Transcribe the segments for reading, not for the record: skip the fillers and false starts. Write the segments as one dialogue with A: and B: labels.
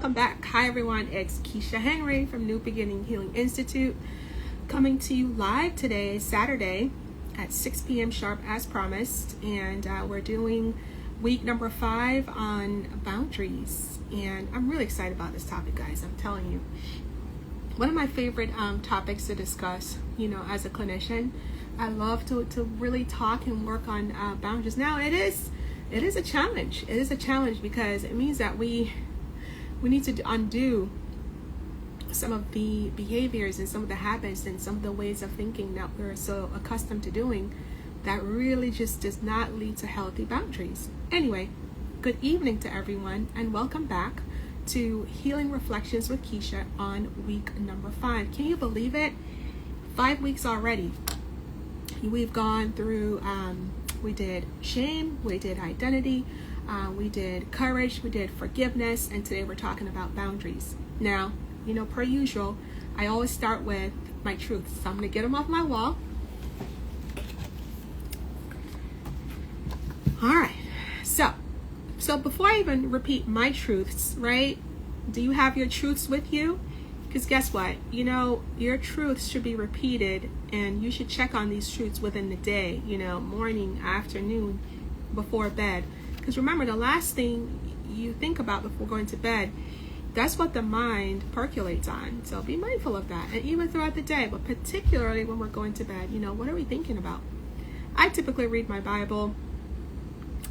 A: welcome back. Hi everyone, it's Keisha Henry from New Beginning Healing Institute, coming to you live today, Saturday at 6 p.m. sharp as promised, and we're doing week number 5 on boundaries, and I'm really excited about this topic, guys. I'm telling you, one of my favorite topics to discuss, as a clinician. I love to really talk and work on boundaries. Now it is a challenge. It is a challenge because it means that we need to undo some of the behaviors and some of the habits and some of the ways of thinking that we're so accustomed to doing that really just does not lead to healthy boundaries. Anyway, good evening to everyone and welcome back to Healing Reflections with Keisha on week number 5. Can you believe it? 5 weeks already. We've gone through, we did shame, we did identity, we did courage, we did forgiveness, and today we're talking about boundaries. Now, per usual, I always start with my truths. So I'm going to get them off my wall. All right. So before I even repeat my truths, right? Do you have your truths with you? Because guess what? Your truths should be repeated, and you should check on these truths within the day, morning, afternoon, before bed. Because remember, the last thing you think about before going to bed, that's what the mind percolates on. So be mindful of that. And even throughout the day, but particularly when we're going to bed, what are we thinking about? I typically read my Bible,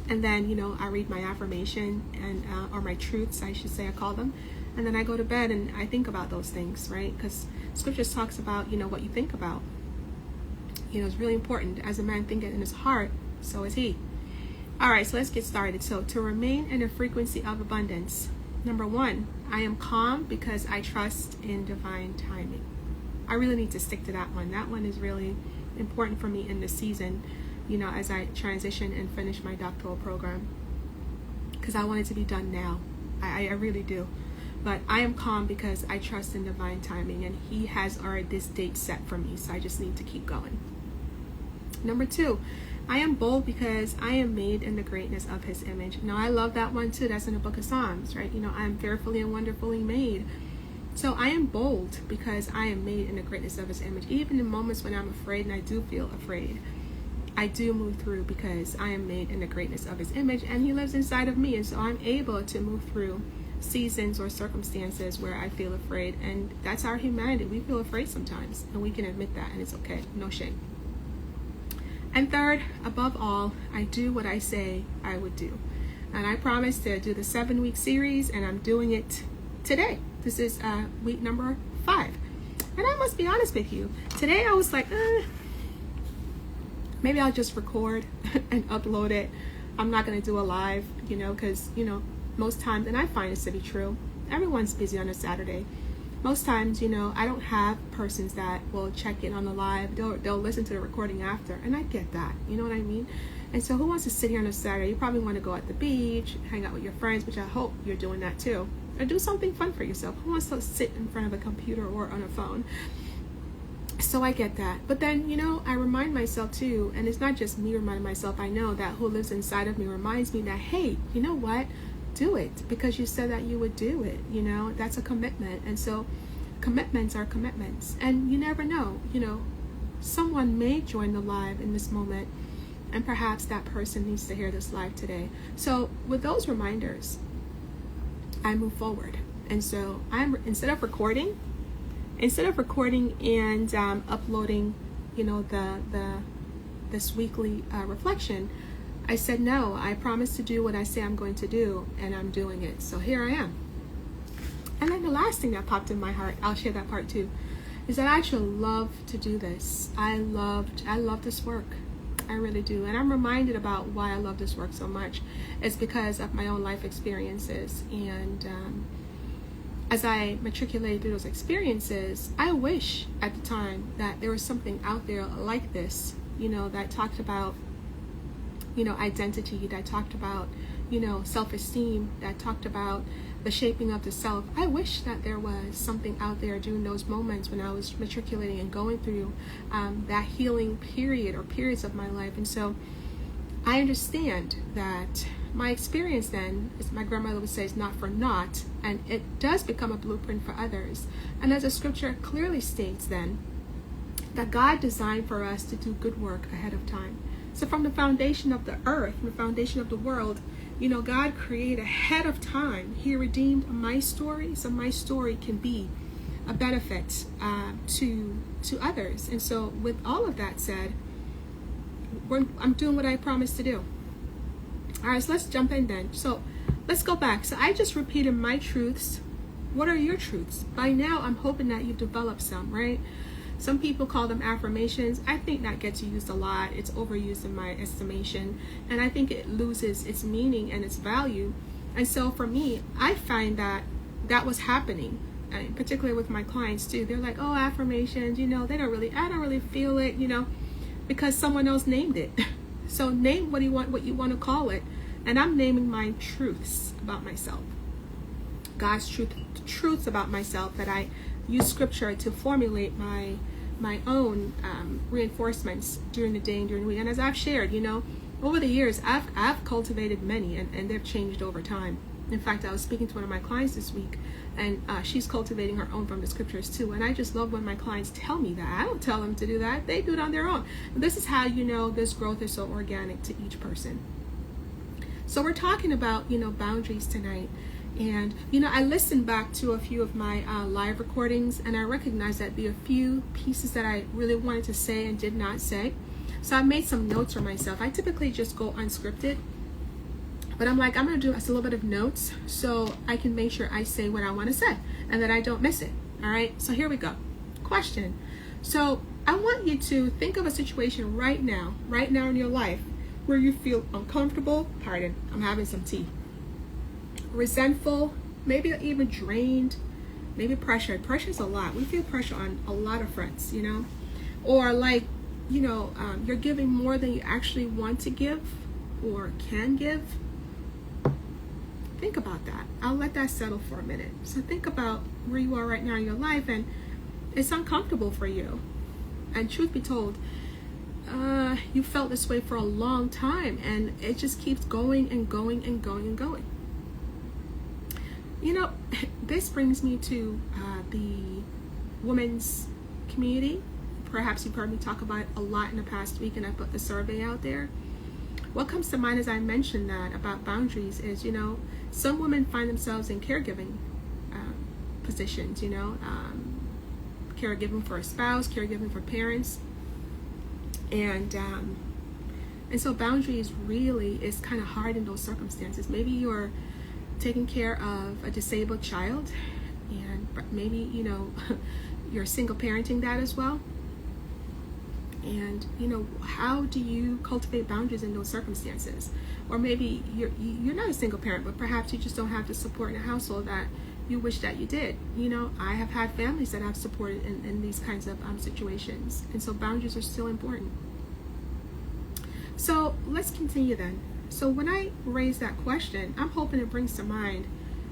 A: and then, I read my affirmation and or my truths, I should say, I call them. And then I go to bed and I think about those things, right? Because scriptures talks about, what you think about. It's really important. As a man thinketh in his heart, so is he. All right, so let's get started. So to remain in a frequency of abundance, number 1, I am calm because I trust in divine timing. I really need to stick to that one. That one is really important for me in this season, as I transition and finish my doctoral program, because I want it to be done now. I really do. But I am calm because I trust in divine timing, and he has already this date set for me, so I just need to keep going. Number 2, I am bold because I am made in the greatness of his image. Now, I love that one too. That's in the book of Psalms, right? I am fearfully and wonderfully made. So I am bold because I am made in the greatness of his image. Even in moments when I'm afraid, and I do feel afraid, I do move through because I am made in the greatness of his image, and he lives inside of me. And so I'm able to move through seasons or circumstances where I feel afraid. And that's our humanity. We feel afraid sometimes, and we can admit that, and it's okay. No shame. And third, above all, I do what I say I would do. And I promised to do the 7-week series, and I'm doing it today. This is week number 5. And I must be honest with you. Today I was like, maybe I'll just record and upload it. I'm not going to do a live, because, most times, and I find this to be true, everyone's busy on a Saturday. Most times, I don't have persons that will check in on the live. They'll listen to the recording after, and I get that. You know what I mean? And so who wants to sit here on a Saturday? You probably want to go at the beach, hang out with your friends, which I hope you're doing that too. Or do something fun for yourself. Who wants to sit in front of a computer or on a phone? So I get that. But then, I remind myself too, and it's not just me reminding myself, I know that who lives inside of me reminds me that, hey, you know what? Do it, because you said that you would do it. That's a commitment. And so commitments are commitments, and you never know, someone may join the live in this moment, and perhaps that person needs to hear this live today. So with those reminders, I move forward. And so instead of recording and uploading, this weekly reflection, I said, no, I promise to do what I say I'm going to do, and I'm doing it. So here I am. And then the last thing that popped in my heart, I'll share that part too, is that I actually love to do this. I love this work. I really do. And I'm reminded about why I love this work so much. It's because of my own life experiences. And as I matriculated through those experiences, I wish at the time that there was something out there like this, that talked about identity, that talked about, self-esteem, that talked about the shaping of the self. I wish that there was something out there during those moments when I was matriculating and going through that healing period or periods of my life. And so I understand that my experience then, as my grandmother would say, is not for naught, and it does become a blueprint for others. And as the scripture clearly states then, that God designed for us to do good work ahead of time. So from the foundation of the earth, from the foundation of the world, God created ahead of time. He redeemed my story, so my story can be a benefit to others. And so with all of that said, I'm doing what I promised to do. All right, so let's jump in then. So let's go back. So I just repeated my truths. What are your truths? By now, I'm hoping that you've developed some, right? Some people call them affirmations. I think that gets used a lot. It's overused in my estimation. And I think it loses its meaning and its value. And so for me, I find that was happening, and particularly with my clients too. They're like, oh, affirmations, I don't really feel it, because someone else named it. So name what you want to call it. And I'm naming my truths about myself. God's truths about myself, that I use scripture to formulate my own reinforcements during the day and during the week. And as I've shared, over the years, I've cultivated many, and they've changed over time. In fact, I was speaking to one of my clients this week, and she's cultivating her own from the scriptures too. And I just love when my clients tell me that. I don't tell them to do that. They do it on their own. And this is how this growth is so organic to each person. So we're talking about, boundaries tonight. And, I listened back to a few of my live recordings, and I recognized that there are a few pieces that I really wanted to say and did not say. So I made some notes for myself. I typically just go unscripted, but I'm like, I'm going to do a little bit of notes so I can make sure I say what I want to say and that I don't miss it. All right. So here we go. Question. So I want you to think of a situation right now in your life where you feel uncomfortable. Pardon, I'm having some tea. Resentful, maybe even drained, maybe pressured. Pressure's a lot. We feel pressure on a lot of fronts, or like, you're giving more than you actually want to give or can give. Think about that. I'll let that settle for a minute. So think about where you are right now in your life, and it's uncomfortable for you. And truth be told, you felt this way for a long time, and it just keeps going and going and going and going. This brings me to the women's community. Perhaps you've heard me talk about it a lot in the past week, and I put the survey out there. What comes to mind as I mentioned that about boundaries is, some women find themselves in caregiving positions, caregiving for a spouse, caregiving for parents. And so boundaries really is kind of hard in those circumstances. Maybe you're taking care of a disabled child, and maybe you're single parenting that as well. And how do you cultivate boundaries in those circumstances? Or maybe you're not a single parent, but perhaps you just don't have the support in a household that you wish that you did. I have had families that I've supported in these kinds of situations, and so boundaries are still important. So let's continue then. So when I raise that question, I'm hoping it brings to mind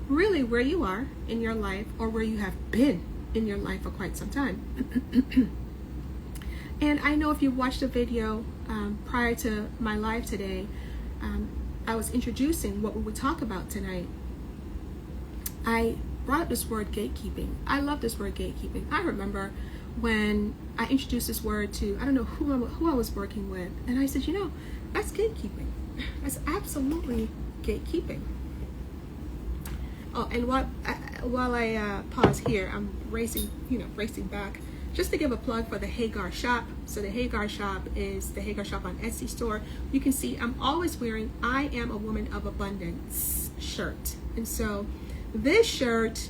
A: really where you are in your life, or where you have been in your life for quite some time. And I know if you watched the video prior to my live today, I was introducing what we would talk about tonight. I brought up this word gatekeeping. I love this word gatekeeping. I remember when I introduced this word to, I don't know who I was working with, and I said, that's gatekeeping. That's absolutely gatekeeping. Oh, and while I pause here, I'm racing back just to give a plug for the Hagar Shop. So the Hagar Shop is the Hagar Shop on Etsy store. You can see I'm always wearing I Am a Woman of Abundance shirt. And so this shirt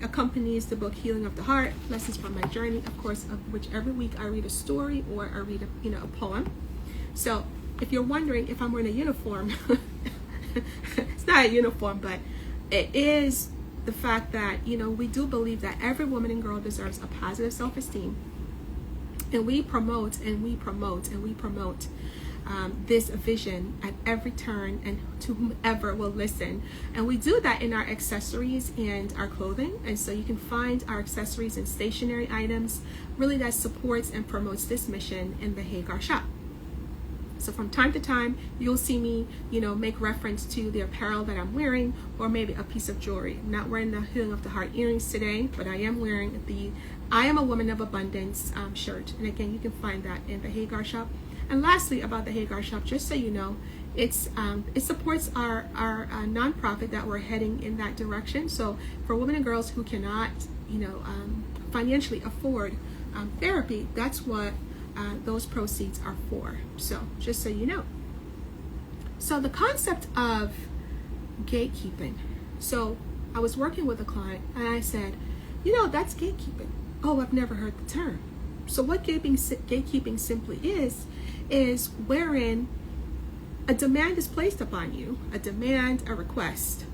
A: accompanies the book Healing of the Heart, Lessons from My Journey, of course, of which every week I read a story or I read a poem. So if you're wondering if I'm wearing a uniform, it's not a uniform, but it is the fact that, we do believe that every woman and girl deserves a positive self-esteem. And we promote this vision at every turn and to whomever will listen. And we do that in our accessories and our clothing. And so you can find our accessories and stationery items really that supports and promotes this mission in the Hagar Shop. So from time to time, you'll see me, make reference to the apparel that I'm wearing, or maybe a piece of jewelry. I'm not wearing the Healing of the Heart earrings today, but I am wearing the I Am a Woman of Abundance shirt. And again, you can find that in the Hagar shop. And lastly, about the Hagar shop, just so you know, it supports our nonprofit that we're heading in that direction. So for women and girls who cannot, financially afford therapy, that's what those proceeds are for. So just so you know. So the concept of gatekeeping. So I was working with a client and I said, that's gatekeeping. Oh, I've never heard the term. So what gatekeeping simply is wherein a demand is placed upon you, a demand, a request.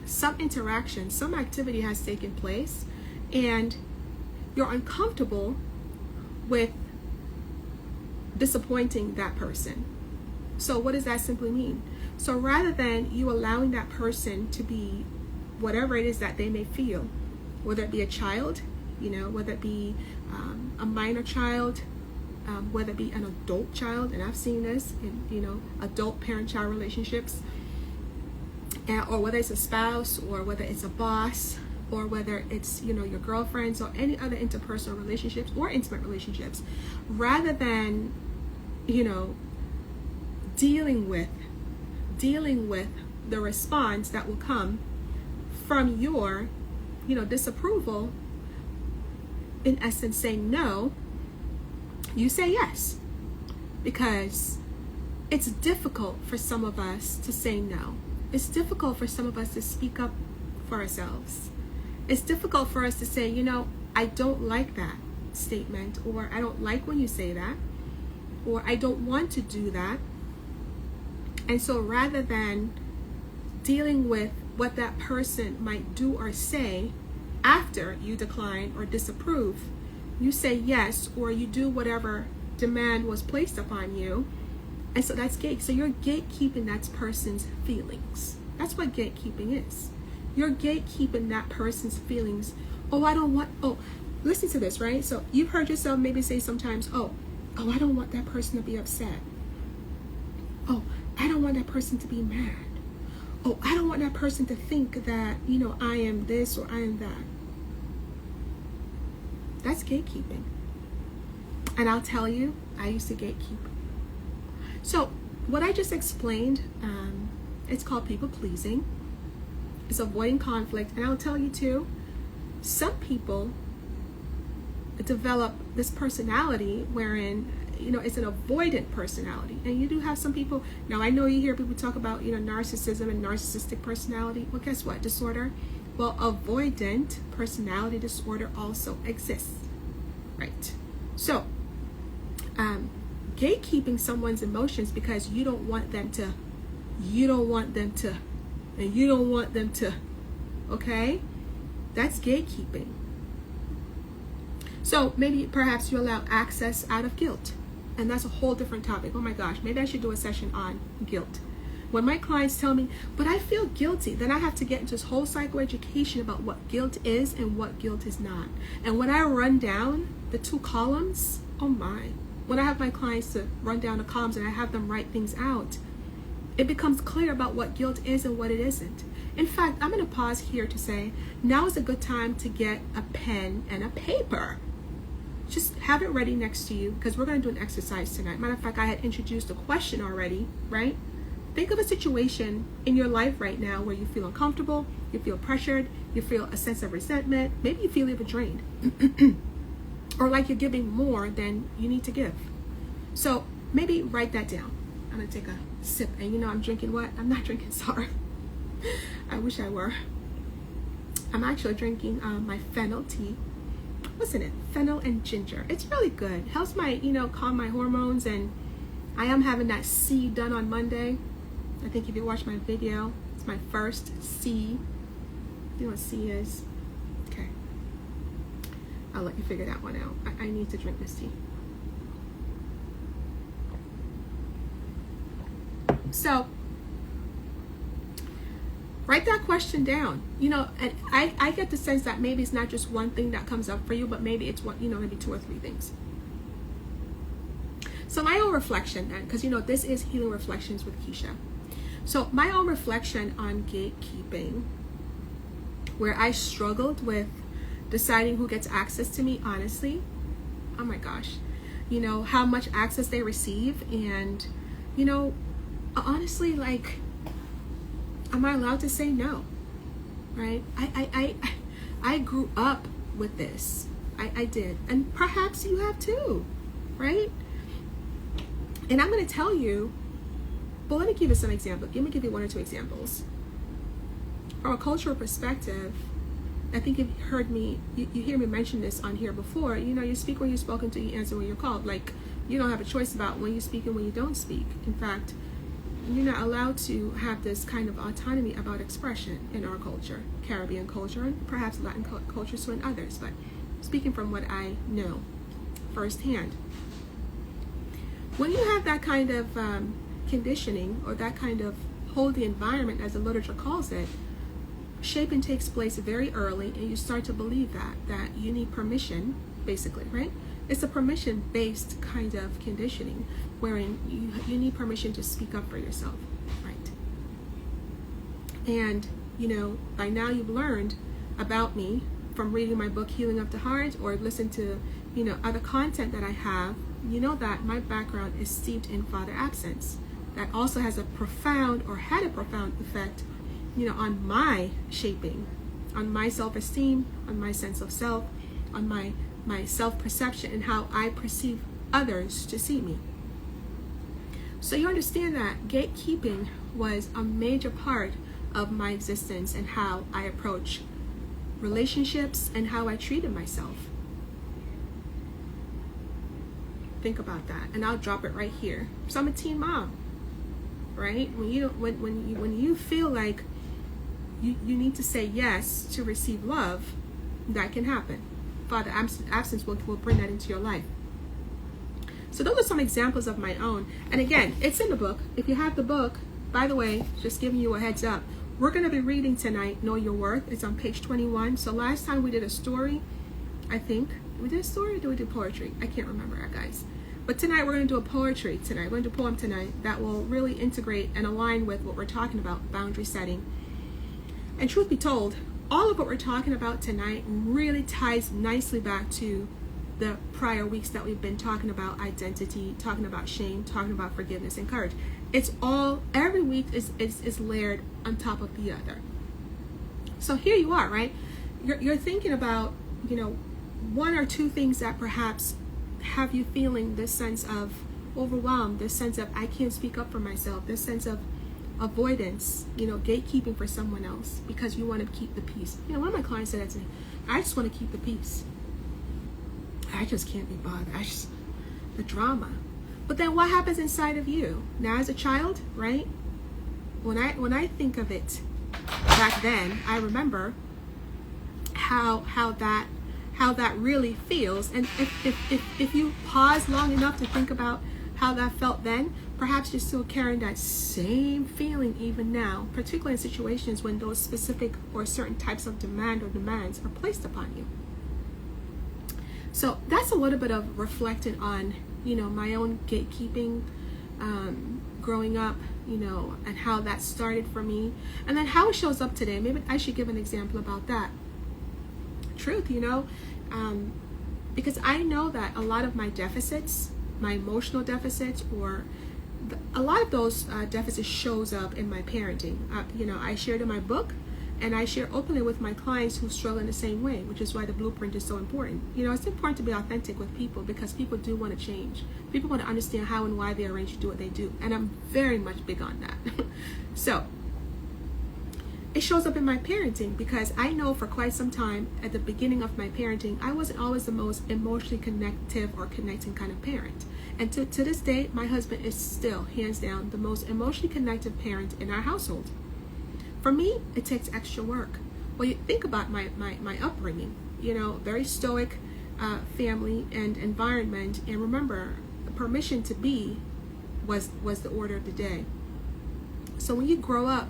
A: Some interaction, some activity has taken place, and you're uncomfortable with disappointing that person. So what does that simply mean? So rather than you allowing that person to be whatever it is that they may feel, whether it be a child, whether it be a minor child, whether it be an adult child, and I've seen this in adult parent-child relationships, or whether it's a spouse, or whether it's a boss, or whether it's your girlfriends, or any other interpersonal relationships or intimate relationships, rather than dealing with the response that will come from your disapproval, in essence saying no, you say yes, because it's difficult for some of us to say no. It's difficult for some of us to speak up for ourselves. It's difficult for us to say, I don't like that statement, or I don't like when you say that, or I don't want to do that. And so rather than dealing with what that person might do or say after you decline or disapprove, you say yes, or you do whatever demand was placed upon you. And so that's so you're gatekeeping that person's feelings. That's what gatekeeping is. You're gatekeeping that person's feelings. Listen to this, right? So you've heard yourself maybe say sometimes, I don't want that person to be upset. I don't want that person to be mad. I don't want that person to think that, I am this or I am that. That's gatekeeping. And I'll tell you, I used to gatekeep. So what I just explained, it's called people pleasing. It's avoiding conflict. And I'll tell you too, some people develop this personality wherein, it's an avoidant personality. And you do have some people, now I know you hear people talk about, narcissism and narcissistic personality. Well, guess what? Disorder. Well, avoidant personality disorder also exists, right? So, gatekeeping someone's emotions because you don't want them to, okay? That's gatekeeping. So maybe perhaps you allow access out of guilt. And that's a whole different topic. Oh my gosh, maybe I should do a session on guilt. When my clients tell me, but I feel guilty, then I have to get into this whole psychoeducation about what guilt is and what guilt is not. And when I run down the two columns, oh my. When I have my clients to run down the columns and I have them write things out, it becomes clear about what guilt is and what it isn't. In fact, I'm going to pause here to say, now is a good time to get a pen and a paper. Just have it ready next to you, because we're going to do an exercise tonight. Matter of fact, I had introduced a question already, right? Think of a situation in your life right now where you feel uncomfortable, you feel pressured, you feel a sense of resentment, maybe you feel even drained, or like you're giving more than you need to give. So maybe write that down. I'm going to take a sip, and I'm drinking what? I'm not drinking, sorry. I wish I were. I'm actually drinking my fennel tea. What's in it? Fennel and ginger. It's really good. Helps my, calm my hormones, and I am having that C done on Monday. I think if you watch my video, it's my first C. You know what C is? Okay. I'll let you figure that one out. I need to drink this tea. So, write that question down. And I get the sense that maybe it's not just one thing that comes up for you, but maybe it's maybe 2 or 3 things. So my own reflection then, because this is Healing Reflections with Keisha. So my own reflection on gatekeeping, where I struggled with deciding who gets access to me, honestly. Oh my gosh. How much access they receive, and honestly, like, am I allowed to say no? Right? I grew up with this. I did. And perhaps you have too, right? And I'm going to tell you, but let me give you some examples. Let me give you one or two examples. From a cultural perspective, I think you've heard me, you hear me mention this on here before. You speak when you're spoken to, you answer when you're called. Like, you don't have a choice about when you speak and when you don't speak. In fact, you're not allowed to have this kind of autonomy about expression in our culture, Caribbean culture, and perhaps Latin culture, so in others. But speaking from what I know firsthand, when you have that kind of conditioning, or that kind of holy environment, as the literature calls it, shaping takes place very early, and you start to believe that you need permission, basically, right? It's a permission-based kind of conditioning, wherein you need permission to speak up for yourself, right? And by now you've learned about me from reading my book Healing of the Heart, or listened to other content that I have. That my background is steeped in father absence. That also has a profound, or had a profound effect on my shaping, on my self-esteem, on my sense of self, on my self-perception, and how I perceive others to see me. So you understand that gatekeeping was a major part of my existence, and how I approach relationships, and how I treated myself. Think about that, and I'll drop it right here. So I'm a teen mom, right? When you feel like you need to say yes to receive love, that can happen. Father absence will bring that into your life. So those are some examples of my own. And again, it's in the book. If you have the book, by the way, just giving you a heads up, we're going to be reading tonight, Know Your Worth. It's on page 21. So last time we did a story, I think. We did a story, or did we do poetry? I can't remember, guys. But tonight we're going to do a poetry tonight. We're going to do a poem tonight that will really integrate and align with what we're talking about, boundary setting. And truth be told, all of what we're talking about tonight really ties nicely back to the prior weeks that we've been talking about identity, talking about shame, talking about forgiveness and courage. It's all, every week is layered on top of the other. So here you are, right? You're thinking about, one or two things that perhaps have you feeling this sense of overwhelm, this sense of I can't speak up for myself, this sense of avoidance, gatekeeping for someone else because you want to keep the peace. One of my clients said that to me. I just want to keep the peace. I just can't be bothered. The drama. But then what happens inside of you? Now as a child, right? When I think of it back then, I remember how that really feels. And if you pause long enough to think about how that felt then, perhaps you're still carrying that same feeling even now, particularly in situations when those specific or certain types of demands are placed upon you. So that's a little bit of reflecting on, my own gatekeeping, growing up, and how that started for me, and then how it shows up today. Maybe I should give an example about that. Truth, because I know that a lot of my deficits, my emotional deficits, or a lot of those deficits shows up in my parenting. I shared in my book, and I share openly with my clients who struggle in the same way, which is why the blueprint is so important. It's important to be authentic with people because people do want to change. People want to understand how and why they arrange to do what they do, and I'm very much big on that. So it shows up in my parenting because I know for quite some time at the beginning of my parenting, I wasn't always the most emotionally connective or connecting kind of parent. And to this day, my husband is still, hands down, the most emotionally connective parent in our household. For me, it takes extra work. Well, you think about my upbringing, very stoic family and environment. And remember, the permission to be was the order of the day. So when you grow up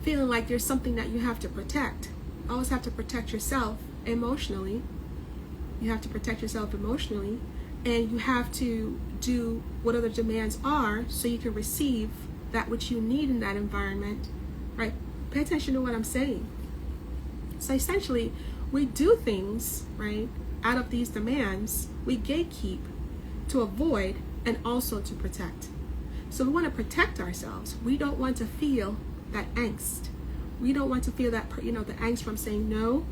A: feeling like there's something that you have to protect, always have to protect yourself emotionally. You have to protect yourself emotionally. and you have to do what other demands are so you can receive that which you need in that environment, right? Pay attention to what I'm saying. So essentially, we do things, right, out of these demands. We gatekeep to avoid and also to protect. So we want to protect ourselves. We don't want to feel that angst. We don't want to feel that, the angst from saying no.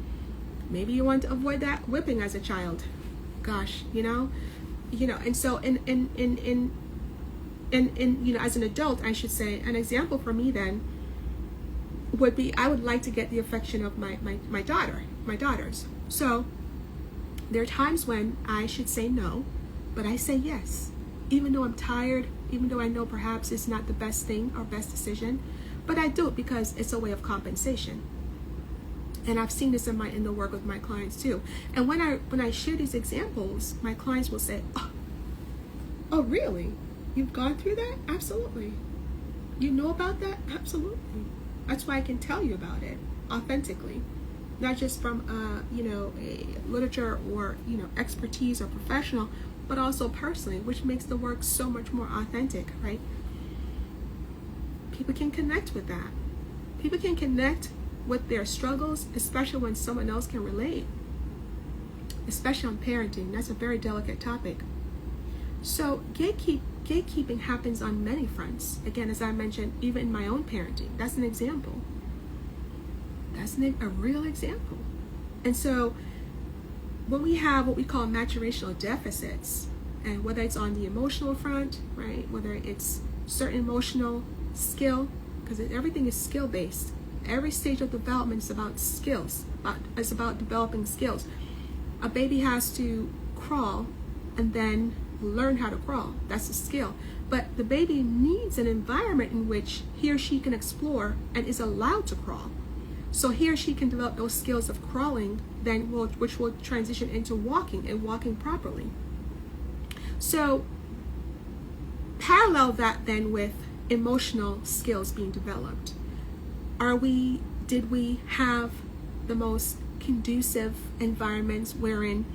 A: Maybe you want to avoid that whipping as a child. Gosh, and so in as an adult, I should say, an example for me then would be, I would like to get the affection of my daughters. So there are times when I should say no, but I say yes, even though I'm tired, even though I know perhaps it's not the best thing or best decision, but I do it because it's a way of compensation. And I've seen this in the work with my clients too. And when I share these examples, my clients will say, "Oh, really? You've gone through that? Absolutely. You know about that? Absolutely. That's why I can tell you about it authentically, not just from a literature or expertise or professional, but also personally, which makes the work so much more authentic, right? People can connect with that. People can connect with their struggles, especially when someone else can relate, especially on parenting. That's a very delicate topic. So gatekeeping happens on many fronts. Again, as I mentioned, even in my own parenting, that's an example. That's a real example. And so when we have what we call maturational deficits, and whether it's on the emotional front, right, whether it's certain emotional skill, because everything is skill-based. Every stage of development is about skills. It's about developing skills. A baby has to crawl and then learn how to crawl. That's a skill. But the baby needs an environment in which he or she can explore and is allowed to crawl. So he or she can develop those skills of crawling, which will transition into walking and walking properly. So parallel that then with emotional skills being developed. Did we have the most conducive environments wherein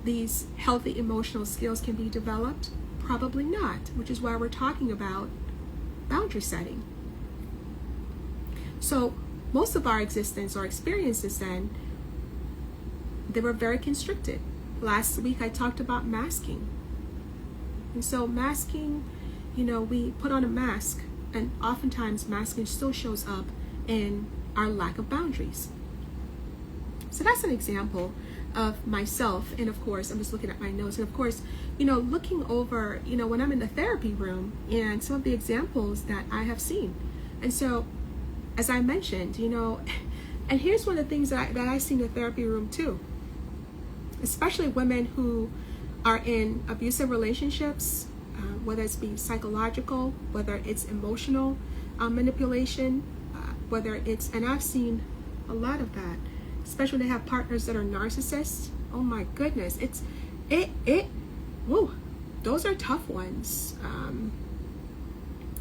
A: these healthy emotional skills can be developed? Probably not, which is why we're talking about boundary setting. So most of our existence or experiences then, they were very constricted. Last week I talked about masking. And so masking, we put on a mask, and oftentimes masking still shows up in our lack of boundaries. So that's an example of myself. And of course, I'm just looking at my notes. And of course, looking over, when I'm in the therapy room and some of the examples that I have seen. And so, as I mentioned, and here's one of the things that I see in the therapy room too, especially women who are in abusive relationships, whether it's being psychological, whether it's emotional manipulation, whether it's, and I've seen a lot of that, especially when they have partners that are narcissists. Oh my goodness, those are tough ones,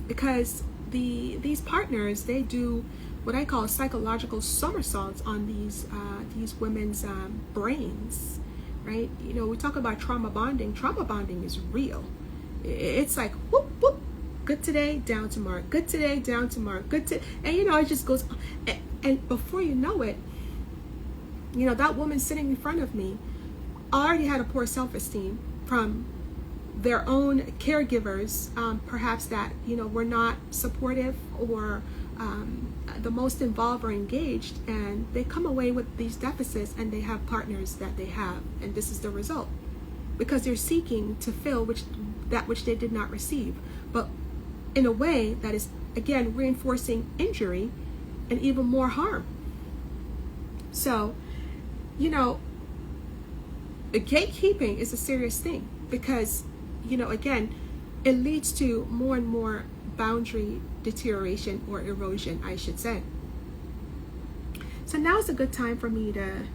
A: because these partners, they do what I call psychological somersaults on these women's brains, right? We talk about trauma bonding. Trauma bonding is real. It's like whoop whoop, good today, down tomorrow, good today, down tomorrow, and it just goes, and before you know it, that woman sitting in front of me already had a poor self-esteem from their own caregivers, perhaps that were not supportive or the most involved or engaged, and they come away with these deficits, and they have partners that they have, and this is the result, because they're seeking to fill that which they did not receive, but in a way that is, again, reinforcing injury and even more harm. So, gatekeeping is a serious thing, because, again, it leads to more and more boundary deterioration or erosion, I should say. So now is a good time for me to,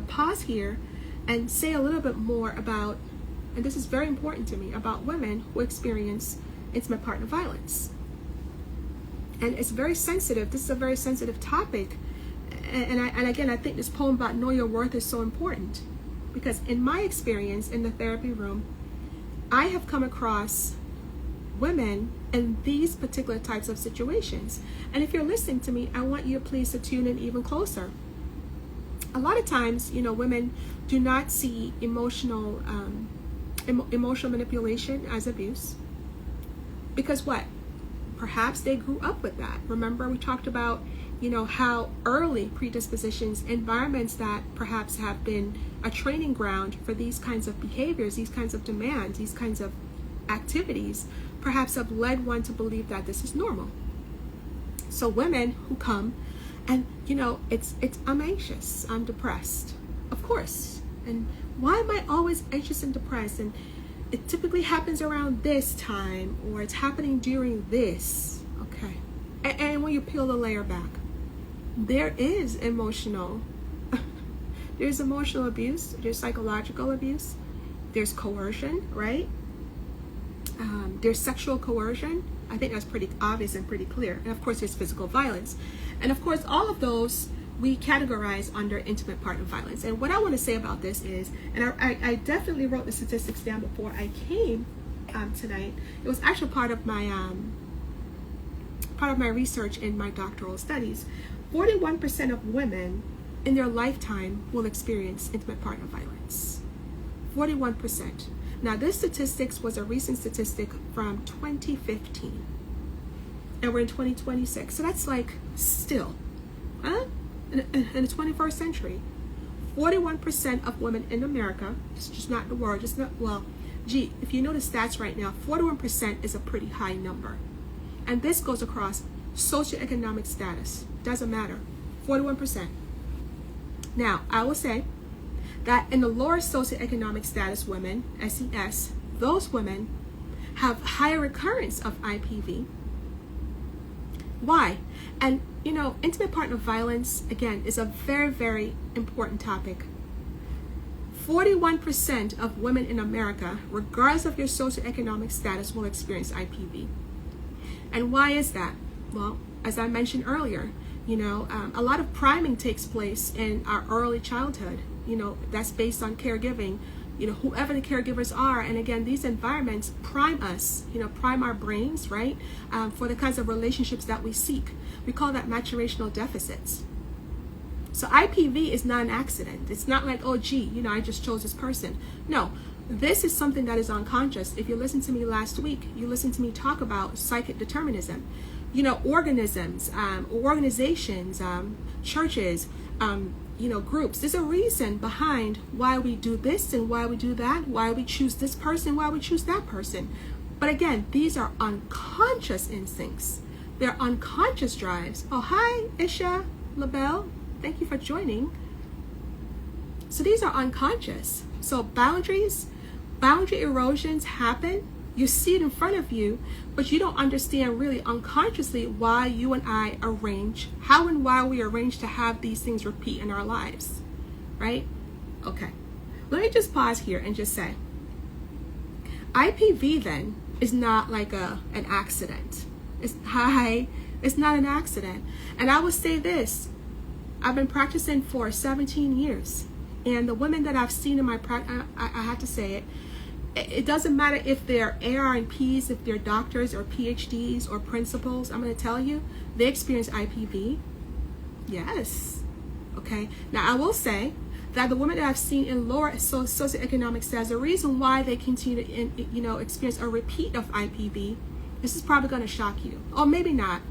A: pause here and say a little bit more about, and this is very important to me, about women who experience intimate partner violence. And it's very sensitive. This is a very sensitive topic. And again, I think this poem about know your worth is so important, because in my experience in the therapy room, I have come across women in these particular types of situations. And if you're listening to me, I want you please to tune in even closer. A lot of times, women do not see emotional manipulation as abuse. Because what? Perhaps they grew up with that. Remember, we talked about, how early predispositions, environments that perhaps have been a training ground for these kinds of behaviors, these kinds of demands, these kinds of activities, perhaps have led one to believe that this is normal. So women who come and, I'm anxious, I'm depressed. Of course. And why am I always anxious and depressed? And it typically happens around this time, or it's happening during this. Okay. And when you peel the layer back, there is emotional. There's emotional abuse. There's psychological abuse. There's coercion, right? There's sexual coercion. I think that's pretty obvious and pretty clear. And of course, there's physical violence. And of course, all of those we categorize under intimate partner violence. And what I want to say about this is, and I definitely wrote the statistics down before I came tonight. It was actually part of my research in my doctoral studies. 41% of women in their lifetime will experience intimate partner violence. 41%. Now, this statistics was a recent statistic from 2015, and we're in 2026. So that's like still, in the 21st century, 41% of women in America, it's just not the world, if you know the stats right now, 41% is a pretty high number. And this goes across socioeconomic status. Doesn't matter. 41%. Now, I will say that in the lower socioeconomic status women, SES, those women have higher recurrence of IPV. Why? And, intimate partner violence, again, is a very, very important topic. 41% of women in America, regardless of your socioeconomic status, will experience IPV. And why is that? Well, as I mentioned earlier, a lot of priming takes place in our early childhood. That's based on caregiving, whoever the caregivers are. And again, these environments prime us, prime our brains, right? For the kinds of relationships that we seek. We call that maturational deficits. So IPV is not an accident. It's not like, oh, gee, I just chose this person. No, this is something that is unconscious. If you listened to me last week, you listened to me talk about psychic determinism. Organisms, organizations, churches, groups. There's a reason behind why we do this and why we do that, why we choose this person, why we choose that person. But again, these are unconscious instincts. They're unconscious drives. Oh, hi, Isha LaBelle. Thank you for joining. So these are unconscious. So boundary erosions happen. You see it in front of you, but you don't understand really unconsciously why you and I arrange, how and why we arrange to have these things repeat in our lives, right? Okay, let me just pause here and just say, IPV then is not like an accident. It's not an accident. And I will say this, I've been practicing for 17 years, and the women that I've seen in my practice, I have to say it, it doesn't matter if they're ARNPs, if they're doctors or PhDs or principals. I'm going to tell you, they experience IPV. Yes. Okay. Now, I will say that the women that I've seen in lower socioeconomic status, the reason why they continue to experience a repeat of IPV, this is probably going to shock you, or maybe not.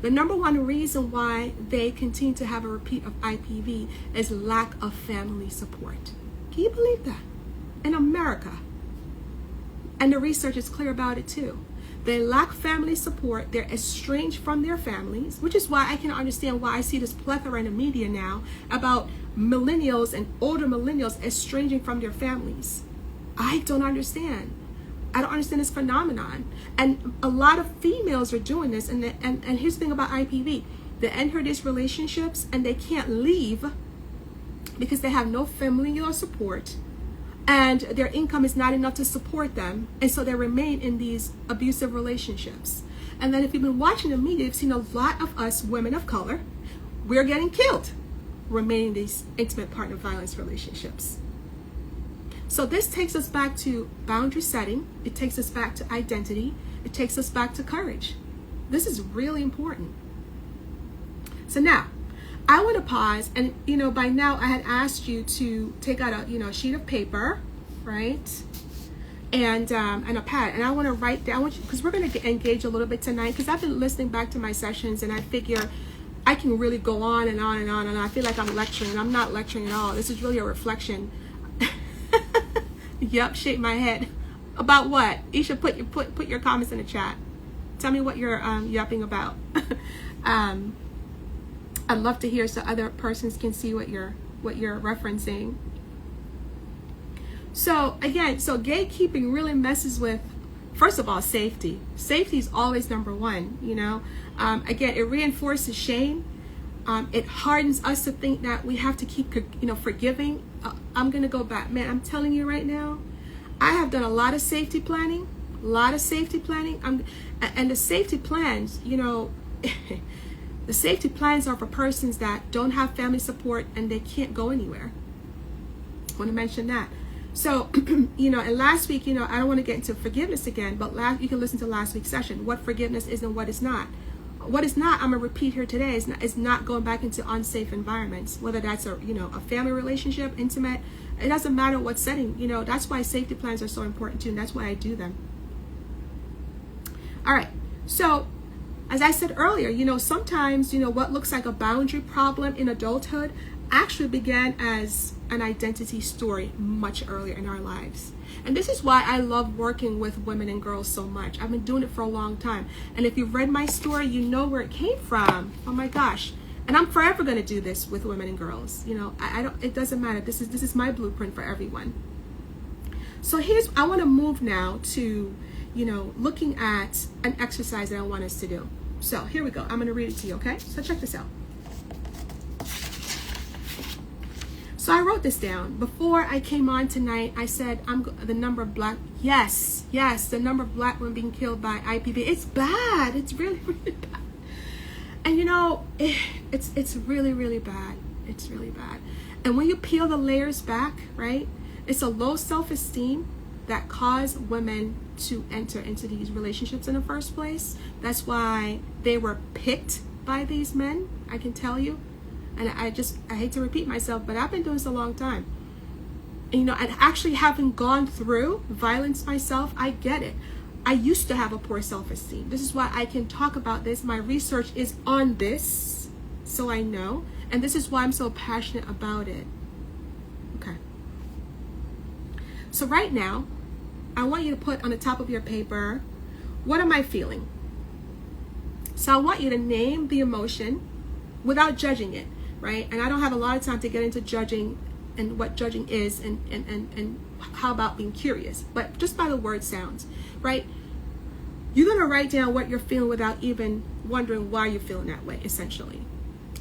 A: The number one reason why they continue to have a repeat of IPV is lack of family support. Can you believe that? In America. And the research is clear about it too. They lack family support. They're estranged from their families, which is why I can understand why I see this plethora in the media now about millennials and older millennials estranging from their families. I don't understand. I don't understand this phenomenon. And a lot of females are doing this. And here's the thing about IPV. They enter these relationships and they can't leave because they have no familial support. And their income is not enough to support them. And so they remain in these abusive relationships. And then if you've been watching the media, you've seen a lot of us women of color, we're getting killed remaining in these intimate partner violence relationships. So this takes us back to boundary setting. It takes us back to identity. It takes us back to courage. This is really important. So now, I want to pause, and by now I had asked you to take out a sheet of paper, right, and a pad, and I want to write down, because we're going to engage a little bit tonight, because I've been listening back to my sessions, and I figure I can really go on and on and on, and I feel like I'm lecturing. I'm not lecturing at all. This is really a reflection. Yup, shake my head. About what? You should put your comments in the chat. Tell me what you're yupping about. I'd love to hear so other persons can see what you're referencing. So again, gatekeeping really messes with, first of all, safety. Safety is always number one. Again, it reinforces shame. It hardens us to think that we have to keep forgiving. I'm gonna go back, man. I'm telling you right now, I have done a lot of safety planning. And the safety plans, the safety plans are for persons that don't have family support and they can't go anywhere. I want to mention that. So, and last week, I don't want to get into forgiveness again, but you can listen to last week's session, what forgiveness is and what is not. What is not, I'm going to repeat here today, is not going back into unsafe environments, whether that's a family relationship, intimate. It doesn't matter what setting. That's why safety plans are so important too, and that's why I do them. All right. So, as I said earlier, sometimes, what looks like a boundary problem in adulthood actually began as an identity story much earlier in our lives. And this is why I love working with women and girls so much. I've been doing it for a long time. And if you've read my story, you know where it came from. Oh my gosh. And I'm forever going to do this with women and girls. It doesn't matter. This is my blueprint for everyone. So I want to move now to, looking at an exercise that I want us to do. So here we go. I'm going to read it to you, okay? So check this out. So I wrote this down. Before I came on tonight, I said the number of black, yes, the number of black women being killed by IPV. It's bad. It's really, really bad. And it's really, really bad. It's really bad. And when you peel the layers back, right, it's a low self-esteem that cause women to enter into these relationships in the first place. That's why they were picked by these men, I can tell you. And I hate to repeat myself, but I've been doing this a long time. And actually having gone through violence myself, I get it. I used to have a poor self-esteem. This is why I can talk about this. My research is on this, so I know. And this is why I'm so passionate about it. Okay. So right now, I want you to put on the top of your paper, what am I feeling? So I want you to name the emotion without judging it, right? And I don't have a lot of time to get into judging and what judging is and how about being curious, but just by the word sounds, right? You're going to write down what you're feeling without even wondering why you're feeling that way, essentially.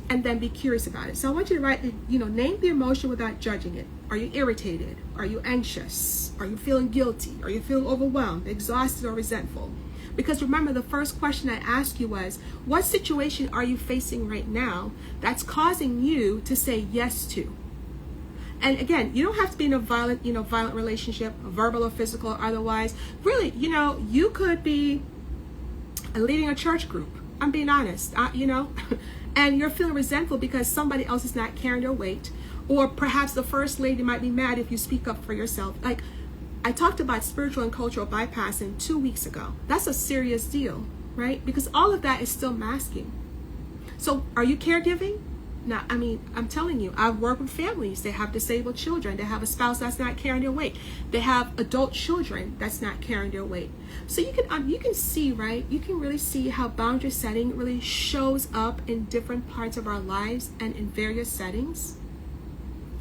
A: And then be curious about it. So I want you to write, name the emotion without judging it. Are you irritated? Are you anxious? Are you feeling guilty? Are you feeling overwhelmed, exhausted, or resentful? Because remember, the first question I asked you was, what situation are you facing right now that's causing you to say yes to? And again, you don't have to be in a violent relationship, verbal or physical or otherwise. Really, you could be leading a church group. I'm being honest, and you're feeling resentful because somebody else is not carrying their weight. Or perhaps the first lady might be mad if you speak up for yourself. Like, I talked about spiritual and cultural bypassing 2 weeks ago. That's a serious deal, right? Because all of that is still masking. So are you caregiving? Now, I'm telling you, I've worked with families. They have disabled children. They have a spouse that's not carrying their weight. They have adult children that's not carrying their weight. So you can see, right? You can really see how boundary setting really shows up in different parts of our lives and in various settings.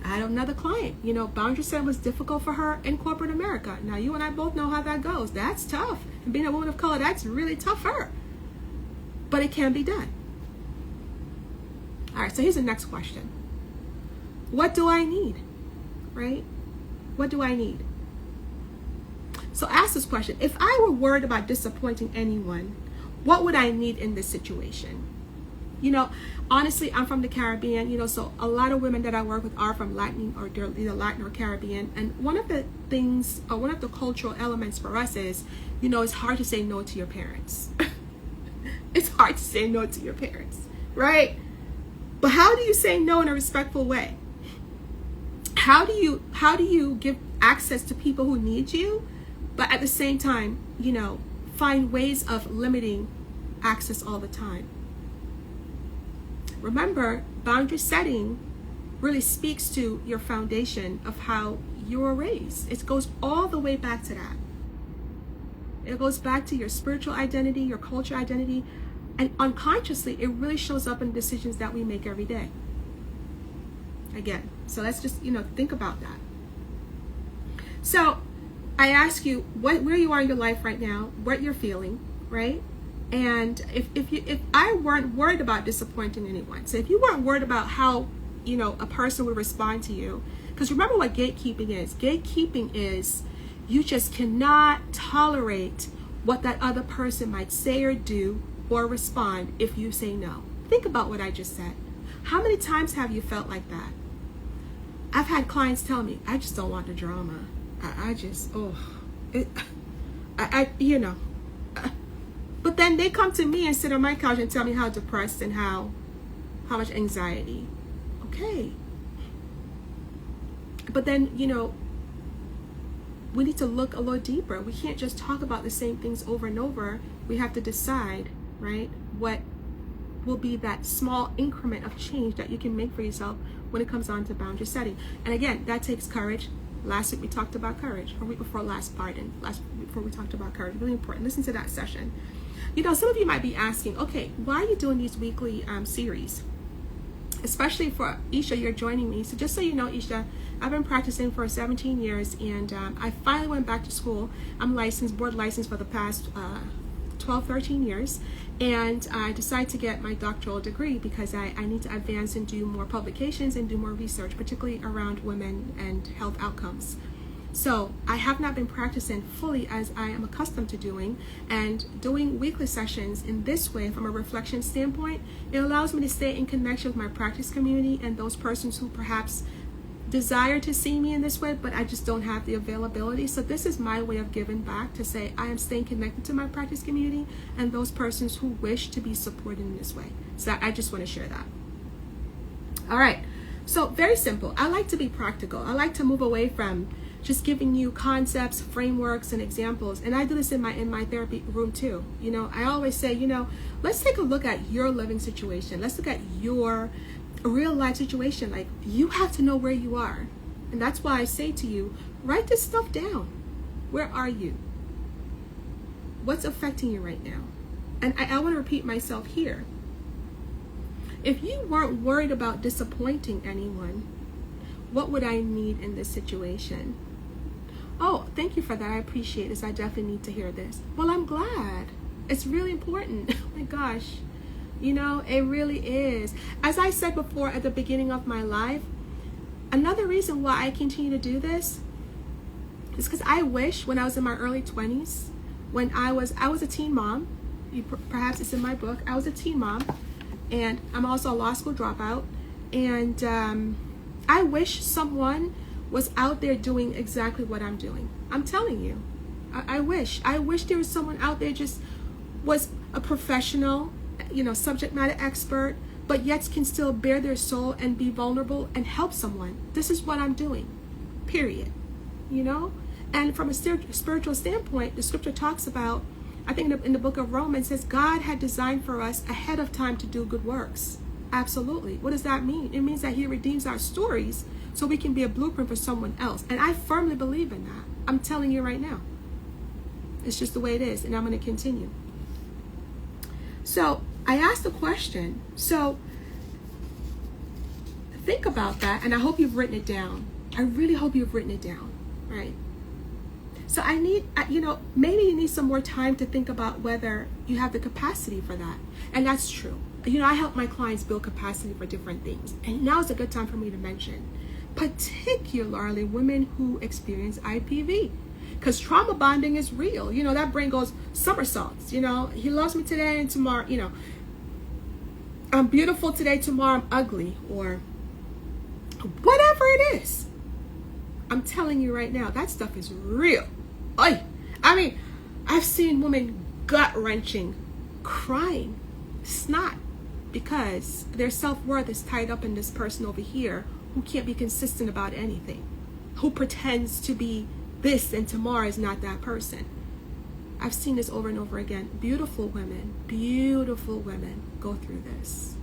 A: I had another client, boundary setting was difficult for her in corporate America. Now, you and I both know how that goes. That's tough. And being a woman of color, that's really tough for her. But it can be done. All right, so here's the next question. What do I need? Right? What do I need? So ask this question. If I were worried about disappointing anyone, what would I need in this situation? You know, honestly, I'm from the Caribbean, you know, so a lot of women that I work with are from Latin or they're either Latin or Caribbean. And one of the things, or one of the cultural elements for us is, you know, it's hard to say no to your parents. It's hard to say no to your parents, right? But how do you say no in a respectful way? How do you give access to people who need you, but at the same time, you know, find ways of limiting access all the time? Remember, boundary setting really speaks to your foundation of how you were raised. It goes all the way back to that. It goes back to your spiritual identity, your culture identity, and unconsciously, it really shows up in decisions that we make every day. Again, so let's just, you know, think about that. So I ask you where you are in your life right now, what you're feeling, right? And if I weren't worried about disappointing anyone, so if you weren't worried about how, you know, a person would respond to you, because remember what gatekeeping is. Gatekeeping is you just cannot tolerate what that other person might say or do or respond if you say no. Think about what I just said. How many times have you felt like that? I've had clients tell me, I just don't want the drama. You know. But then they come to me and sit on my couch and tell me how depressed and how much anxiety. Okay. But then, you know, we need to look a little deeper. We can't just talk about the same things over and over. We have to decide, right, what will be that small increment of change that you can make for yourself when it comes on to boundary setting. And again, that takes courage. Last week we talked about courage, or week before last, last week before we talked about courage. Really important. Listen to that session. You know, some of you might be asking, okay, why are you doing these weekly series? Especially for Isha, you're joining me. So just so you know, Isha, I've been practicing for 17 years, and I finally went back to school. I'm licensed, board licensed for the past 12, 13 years, and I decided to get my doctoral degree because I need to advance and do more publications and do more research, particularly around women and health outcomes. So I have not been practicing fully as I am accustomed to doing, and doing weekly sessions in this way from a reflection standpoint, it allows me to stay in connection with my practice community and those persons who perhaps desire to see me in this way, but I just don't have the availability. So this is my way of giving back, to say I am staying connected to my practice community and those persons who wish to be supported in this way. So I just want to share that. All right. So very simple. I like to be practical. I like to move away from just giving you concepts, frameworks, and examples. And I do this in my therapy room too. You know, I always say, you know, let's take a look at your living situation. Let's look at your real life situation. Like, you have to know where you are. And that's why I say to you, write this stuff down. Where are you? What's affecting you right now? And I want to repeat myself here. If you weren't worried about disappointing anyone, what would I need in this situation? Oh, thank you for that. I appreciate this. I definitely need to hear this. Well, I'm glad. It's really important. Oh my gosh. You know, it really is. As I said before at the beginning of my life, another reason why I continue to do this is because I wish when I was in my early 20s, when I was a teen mom, perhaps it's in my book, I was a teen mom, and I'm also a law school dropout, and I wish someone was out there doing exactly what I'm doing. I'm telling you, I wish there was someone out there just was a professional, you know, subject matter expert, but yet can still bare their soul and be vulnerable and help someone. This is what I'm doing, period. You know? And from a spiritual standpoint, the scripture talks about, I think in the book of Romans, says God had designed for us ahead of time to do good works. Absolutely. What does that mean? It means that he redeems our stories so we can be a blueprint for someone else. And I firmly believe in that. I'm telling you right now. It's just the way it is, and I'm going to continue. So I asked the question. So think about that, and I hope you've written it down. I really hope you've written it down, right? So I need, you know, maybe you need some more time to think about whether you have the capacity for that. And that's true. You know, I help my clients build capacity for different things. And now is a good time for me to mention, particularly women who experience IPV. Because trauma bonding is real. You know, that brain goes somersaults. You know, he loves me today and tomorrow, you know. I'm beautiful today, tomorrow I'm ugly, or whatever it is. I'm telling you right now, that stuff is real. I mean, I've seen women gut-wrenching, crying, snot, because their self-worth is tied up in this person over here who can't be consistent about anything, who pretends to be this and tomorrow is not that person. I've seen this over and over again. Beautiful women go through this.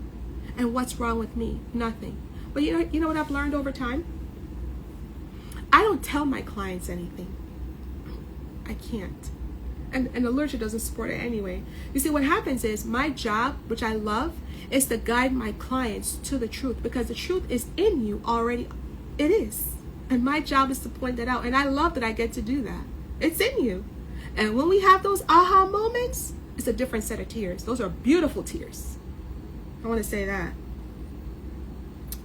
A: And what's wrong with me? Nothing. But you know what I've learned over time? I don't tell my clients anything. I can't. And the literature doesn't support it anyway. You see, what happens is my job, which I love, is to guide my clients to the truth, because the truth is in you already. It is. And my job is to point that out. And I love that I get to do that. It's in you. And when we have those aha moments, it's a different set of tears. Those are beautiful tears. I want to say that.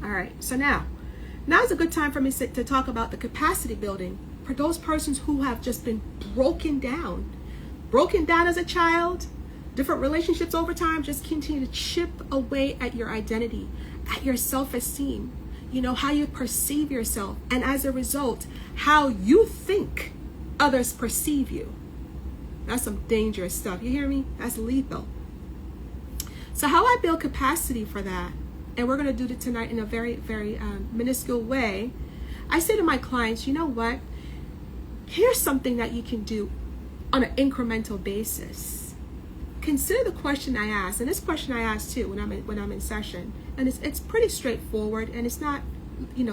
A: All right. So now's a good time for me to talk about the capacity building for those persons who have just been broken down as a child. Different relationships over time just continue to chip away at your identity, at your self-esteem, how you perceive yourself, and as a result, how you think others perceive you. That's some dangerous stuff. You hear me? That's lethal. So how I build capacity for that, and we're going to do it tonight in a very, very minuscule way. I say to my clients, you know what? Here's something that you can do on an incremental basis. Consider the question I ask, and this question I ask too when I'm in session, and it's pretty straightforward, and it's not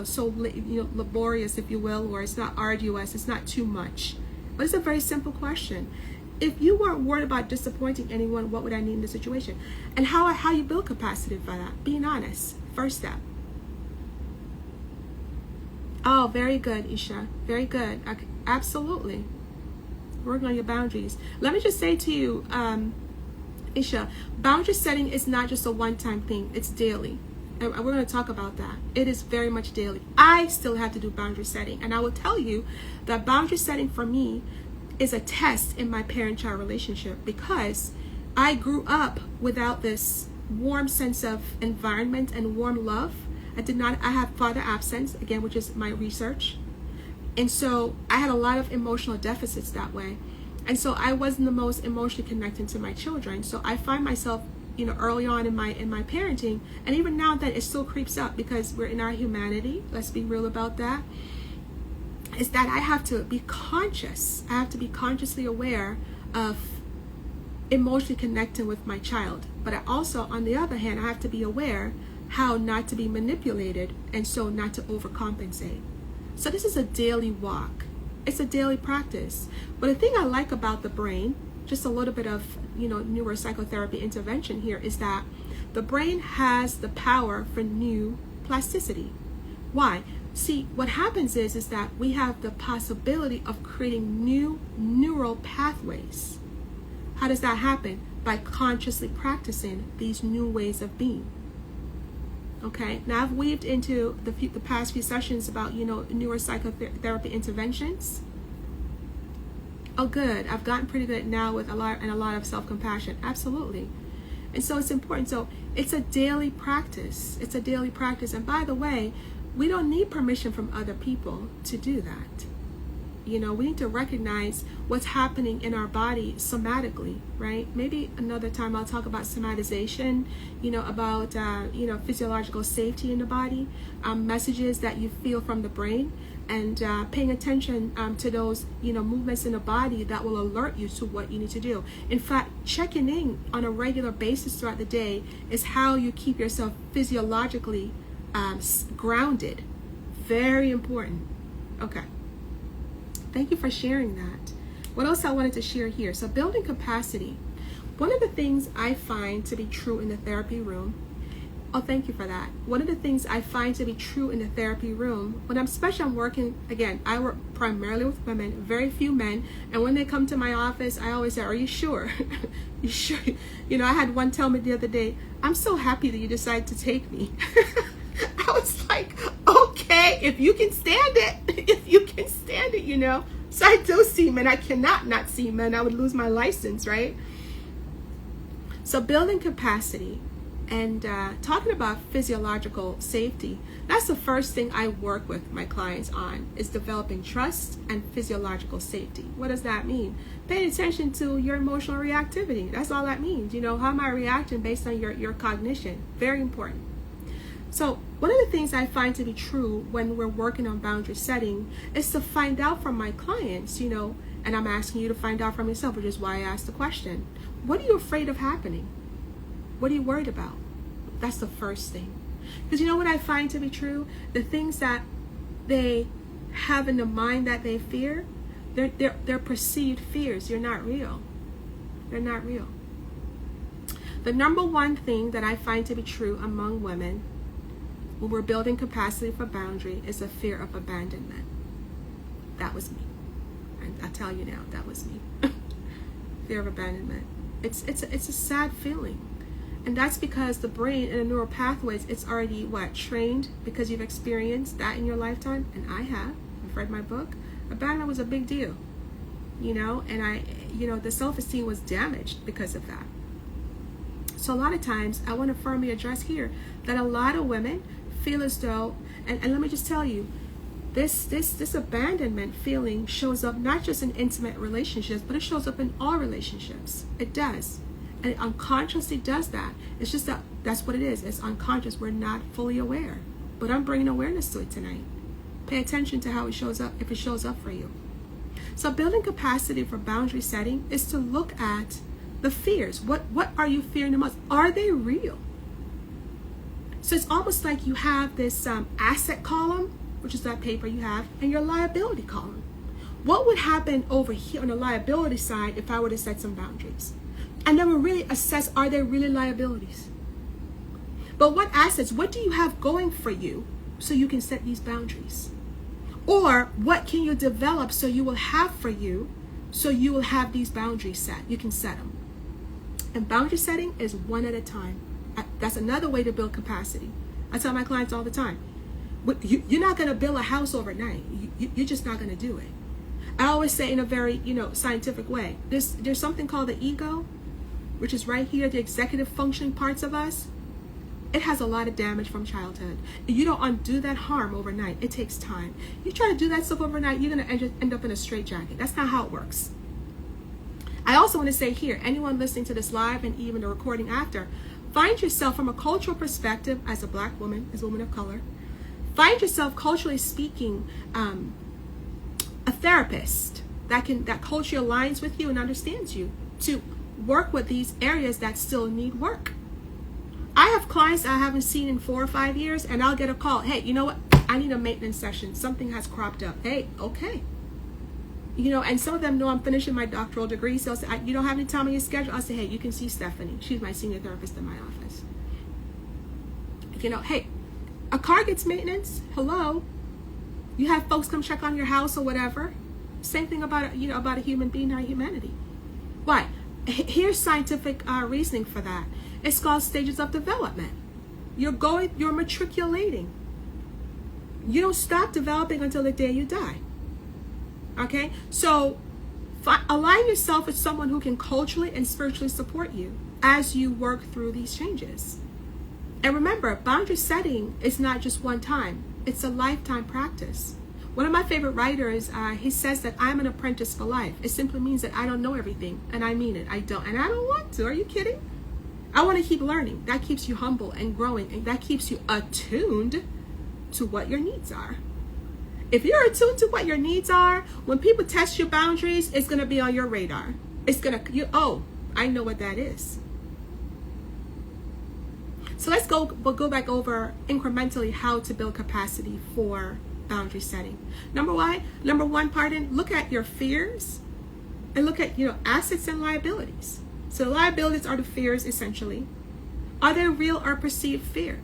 A: so laborious, if you will, or it's not arduous. It's not too much, but it's a very simple question. If you weren't worried about disappointing anyone, what would I need in this situation? And how you build capacity for that? Being honest. First step. Oh, very good, Isha. Very good. Absolutely. Working on your boundaries. Let me just say to you, Isha, boundary setting is not just a one-time thing. It's daily. And we're going to talk about that. It is very much daily. I still have to do boundary setting. And I will tell you that boundary setting for me is a test in my parent-child relationship, because I grew up without this warm sense of environment and warm love. I have father absence, again, which is my research. And so I had a lot of emotional deficits that way. And so I wasn't the most emotionally connected to my children. So I find myself, early on in my parenting, and even now that it still creeps up because we're in our humanity. Let's be real about that. Is that I have to be conscious. I have to be consciously aware of emotionally connecting with my child. But I also, on the other hand, I have to be aware how not to be manipulated, and so not to overcompensate. So this is a daily walk. It's a daily practice. But the thing I like about the brain, just a little bit of neuropsychotherapy intervention here, is that the brain has the power for new plasticity. Why? See, what happens is that we have the possibility of creating new neural pathways. How does that happen? By consciously practicing these new ways of being. Okay, now I've weaved into the past few sessions about, neuropsychotherapy interventions. Oh, good. I've gotten pretty good now with a lot of self-compassion. Absolutely. And so it's important. So it's a daily practice. It's a daily practice. And by the way, we don't need permission from other people to do that. We need to recognize what's happening in our body somatically, right? Maybe another time I'll talk about somatization, about, physiological safety in the body, messages that you feel from the brain, and paying attention to those, movements in the body that will alert you to what you need to do. In fact, checking in on a regular basis throughout the day is how you keep yourself physiologically grounded. Very important. Okay. Thank you for sharing that. What else I wanted to share here? So building capacity. One of the things I find to be true in the therapy room, thank you for that. One of the things I find to be true in the therapy room, when I'm working, again, I work primarily with women, very few men. And when they come to my office, I always say, are you sure? You sure? I had one tell me the other day, I'm so happy that you decided to take me. I was like, okay, if you can stand it, So I do see men. I cannot not see men. I would lose my license, right? So building capacity And talking about physiological safety, that's the first thing I work with my clients on, is developing trust and physiological safety. What does that mean? Paying attention to your emotional reactivity. That's all that means. You know, how am I reacting based on your cognition? Very important. So one of the things I find to be true when we're working on boundary setting is to find out from my clients, you know, and I'm asking you to find out from yourself, which is why I asked the question, what are you afraid of happening? What are you worried about? That's the first thing. Because you know what I find to be true? The things that they have in the mind that they fear, they're perceived fears. They're not real. They're not real. The number one thing that I find to be true among women when we're building capacity for boundary is a fear of abandonment. That was me. I tell you now, that was me. Fear of abandonment. It's a sad feeling. And that's because the brain and the neural pathways, it's already trained, because you've experienced that in your lifetime, and I have. I've read my book. Abandonment was a big deal, you know, and the self-esteem was damaged because of that. So a lot of times, I want to firmly address here that a lot of women feel as though, and let me just tell you, this abandonment feeling shows up not just in intimate relationships, but it shows up in all relationships. It does. And it unconsciously does that. It's just that's what it is. It's unconscious. We're not fully aware. But I'm bringing awareness to it tonight. Pay attention to how it shows up, if it shows up for you. So building capacity for boundary setting is to look at the fears. What are you fearing the most? Are they real? So it's almost like you have this asset column, which is that paper you have, and your liability column. What would happen over here on the liability side if I were to set some boundaries? And then we'll really assess, are there really liabilities? But what assets, what do you have going for you so you can set these boundaries? Or what can you develop so you will have for you, so you will have these boundaries set? You can set them. And boundary setting is one at a time. That's another way to build capacity. I tell my clients all the time, you're not going to build a house overnight. You're just not going to do it. I always say in a very, scientific way, there's something called the ego, which is right here, the executive functioning parts of us. It has a lot of damage from childhood. You don't undo that harm overnight. It takes time. You try to do that stuff overnight, you're going to end up in a straitjacket. That's not how it works. I also want to say here, anyone listening to this live and even the recording after, find yourself from a cultural perspective as a Black woman, as a woman of color, find yourself culturally speaking a therapist that culturally aligns with you and understands you, to work with these areas that still need work. I have clients I haven't seen in 4 or 5 years, and I'll get a call. Hey, you know what? I need a maintenance session. Something has cropped up. Hey, okay. And some of them know I'm finishing my doctoral degree, so I'll say, you don't have any time on your schedule? I'll say, hey, you can see Stephanie. She's my senior therapist in my office. Hey, a car gets maintenance. Hello. You have folks come check on your house or whatever. Same thing about a human being or humanity. Why? Here's scientific reasoning for that. It's called stages of development. You're matriculating. You don't stop developing until the day you die. Okay? So align yourself with someone who can culturally and spiritually support you as you work through these changes. And remember, boundary setting is not just one time. It's a lifetime practice. One of my favorite writers, he says that I'm an apprentice for life. It simply means that I don't know everything, and I mean it. I don't, and I don't want to. Are you kidding? I want to keep learning. That keeps you humble and growing, and that keeps you attuned to what your needs are. If you're attuned to what your needs are, when people test your boundaries, it's going to be on your radar. I know what that is. So we'll go back over incrementally how to build capacity for boundary setting. Number one, look at your fears and look at, assets and liabilities. So the liabilities are the fears, essentially. Are they real or perceived fear?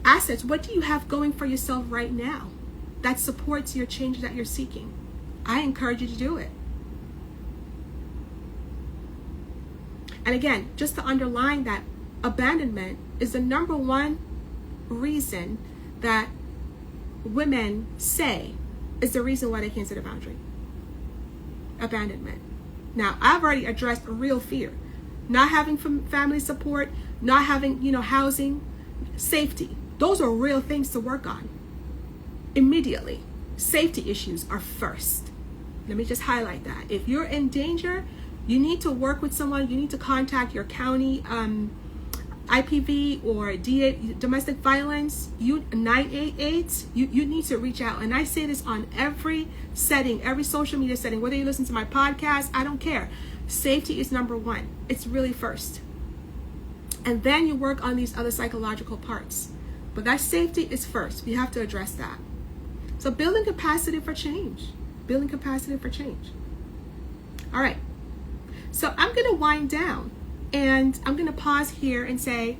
A: Assets, what do you have going for yourself right now that supports your change that you're seeking? I encourage you to do it. And again, just to underline that, abandonment is the number one reason that women say is the reason why they can't set a boundary. Abandonment. Now, I've already addressed real fear. Not having family support, not having, housing, safety. Those are real things to work on immediately. Safety issues are first. Let me just highlight that. If you're in danger, you need to work with someone. You need to contact your county IPV or DA, domestic violence, 988. You need to reach out. And I say this on every setting, every social media setting, whether you listen to my podcast, I don't care. Safety is number one. It's really first. And then you work on these other psychological parts. But that safety is first. We have to address that. So building capacity for change. Building capacity for change. All right. So I'm going to wind down. And I'm going to pause here and say,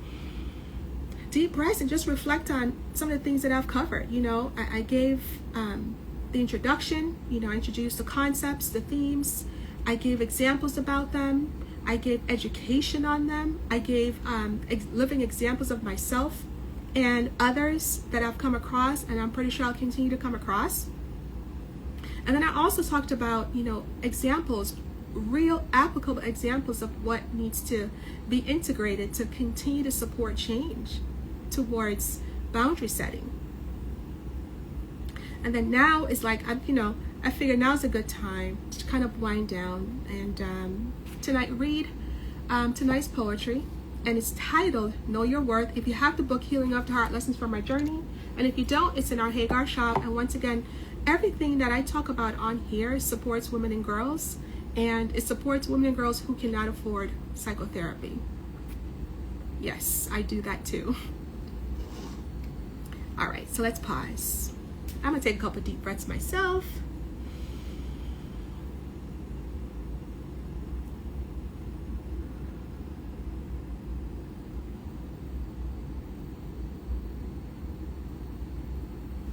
A: deep breaths and just reflect on some of the things that I've covered. I gave the introduction. I introduced the concepts, the themes. I gave examples about them. I gave education on them. I gave living examples of myself and others that I've come across, and I'm pretty sure I'll continue to come across. And then I also talked about, examples, real applicable examples of what needs to be integrated to continue to support change towards boundary setting. And then now is like, I figure now's a good time to kind of wind down and tonight read tonight's poetry, and it's titled Know Your Worth. If you have the book Healing of the Heart, Lessons from My Journey, and if you don't, it's in our Hagar shop. And once again, everything that I talk about on here supports women and girls, and it supports women and girls who cannot afford psychotherapy. Yes, I do that too. All right, so let's pause. I'm gonna take a couple deep breaths myself.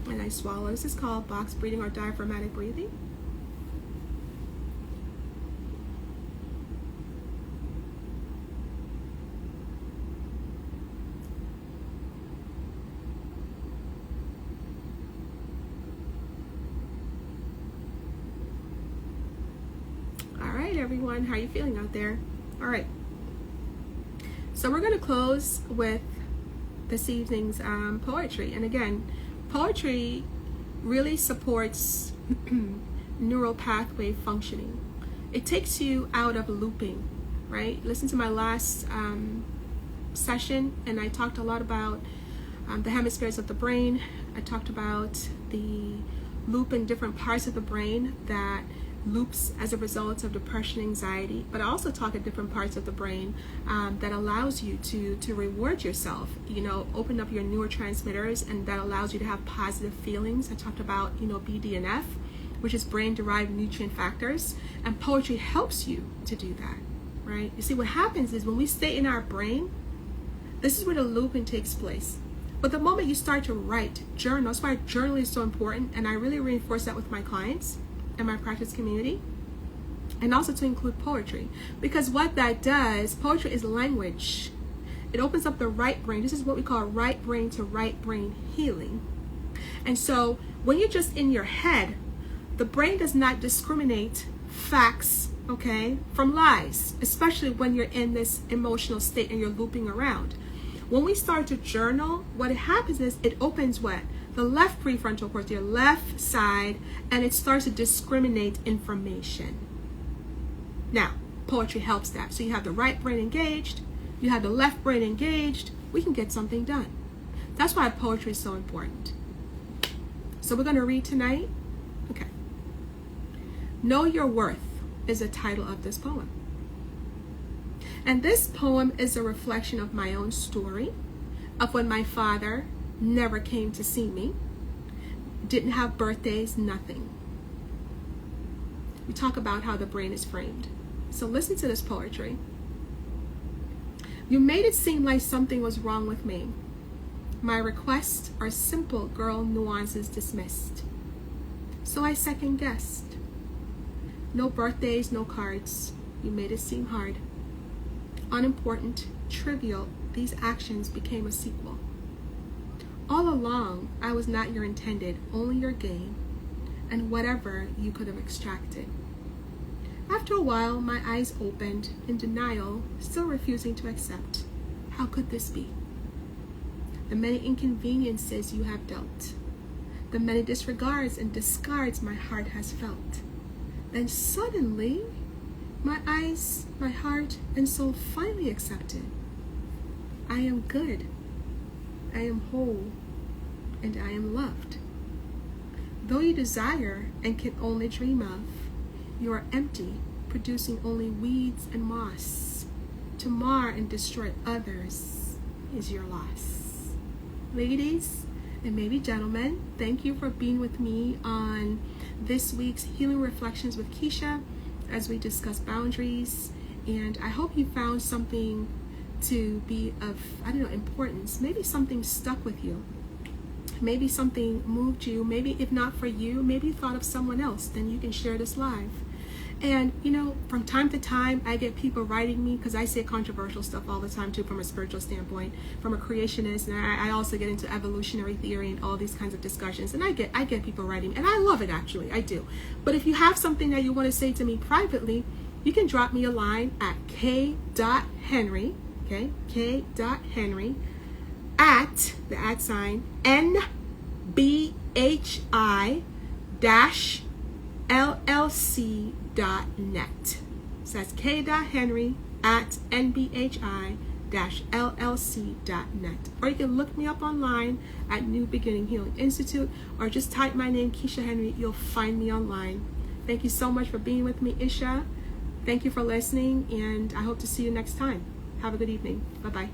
A: And I swallow. This is called box breathing or diaphragmatic breathing. Everyone, how are you feeling out there? All right, so we're going to close with this evening's poetry. And again, poetry really supports neural pathway functioning. It takes you out of looping, right? Listen to my last session, and I talked a lot about the hemispheres of the brain. I talked about the loop in different parts of the brain that loops as a result of depression, anxiety, but I also talk at different parts of the brain that allows you to reward yourself, open up your neurotransmitters, and that allows you to have positive feelings. I talked about, BDNF, which is brain-derived nutrient factors, and poetry helps you to do that, right? You see, what happens is when we stay in our brain, this is where the looping takes place. But the moment you start to write, journal, that's why journaling is so important, and I really reinforce that with my clients and my practice community, and also to include poetry, because what that does, poetry is language. It opens up the right brain. This is what we call right brain to right brain healing. And so when you're just in your head, the brain does not discriminate facts, okay, from lies, especially when you're in this emotional state and you're looping around. When we start to journal, what happens is it opens what? The left prefrontal cortex, your left side, and it starts to discriminate information. Now, poetry helps that. So you have the right brain engaged, you have the left brain engaged, we can get something done. That's why poetry is so important. So we're going to read tonight. Okay. Know Your Worth is the title of this poem. And this poem is a reflection of my own story, of when my father never came to see me, didn't have birthdays, nothing. We talk about how the brain is framed. So listen to this poetry. You made it seem like something was wrong with me. My requests are simple girl nuances dismissed. So I second guessed. No birthdays, no cards. You made it seem hard. Unimportant, trivial, these actions became a sequel. All along, I was not your intended, only your gain, and whatever you could have extracted. After a while, my eyes opened, in denial, still refusing to accept. How could this be? The many inconveniences you have dealt, the many disregards and discards my heart has felt. Then suddenly, my eyes, my heart, and soul finally accepted. I am good, I am whole, and I am loved. Though you desire and can only dream of, you are empty, producing only weeds and moss. To mar and destroy others is your loss. Ladies, and maybe gentlemen, thank you for being with me on this week's Healing Reflections with Keisha as we discuss boundaries. And I hope you found something to be of, importance. Maybe something stuck with you. Maybe something moved you. Maybe if not for you, maybe you thought of someone else. Then you can share this live. And, from time to time, I get people writing me, because I say controversial stuff all the time, too, from a spiritual standpoint, from a creationist, and I also get into evolutionary theory and all these kinds of discussions. And I get people writing, and I love it, actually. I do. But if you have something that you want to say to me privately, you can drop me a line at k.henry, okay, k.henry, at the @nbhi-llc.net. So that's k.henry at nbhi-llc.net. Or you can look me up online at New Beginning Healing Institute, or just type my name, Keisha Henry. You'll find me online. Thank you so much for being with me, Isha. Thank you for listening, and I hope to see you next time. Have a good evening. Bye-bye.